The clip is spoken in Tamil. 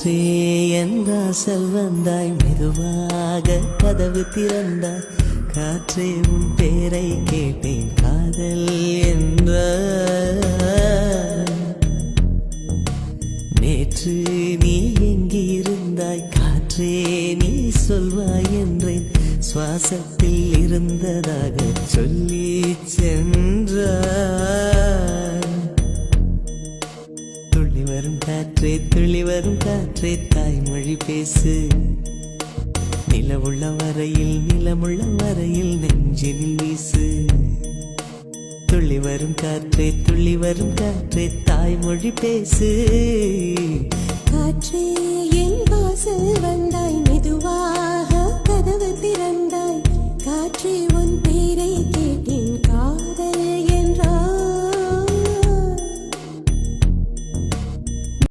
காற்றே எந்த செல்வந்தாய் மெதுவாக கதவு திறந்தாய். காற்றே உன் பேரை கேட்டேன் காதல் என்ற. நேற்று நீ எங்கிருந்தாய் காற்றே நீ சொல்வாய் என்றேன். சுவாசத்தில் இருந்ததாக சொல்லி சென்றாய். துள்ளி வரும் காற்றே துள்ளி வரும் காற்றே தாய்மொழி பேசு. நிலவுள்ள வரையில் நிலமுள்ள வரையில் நெஞ்சினில் வீசு. துள்ளி வரும் காற்றே தாய்மொழி பேசு. காற்றே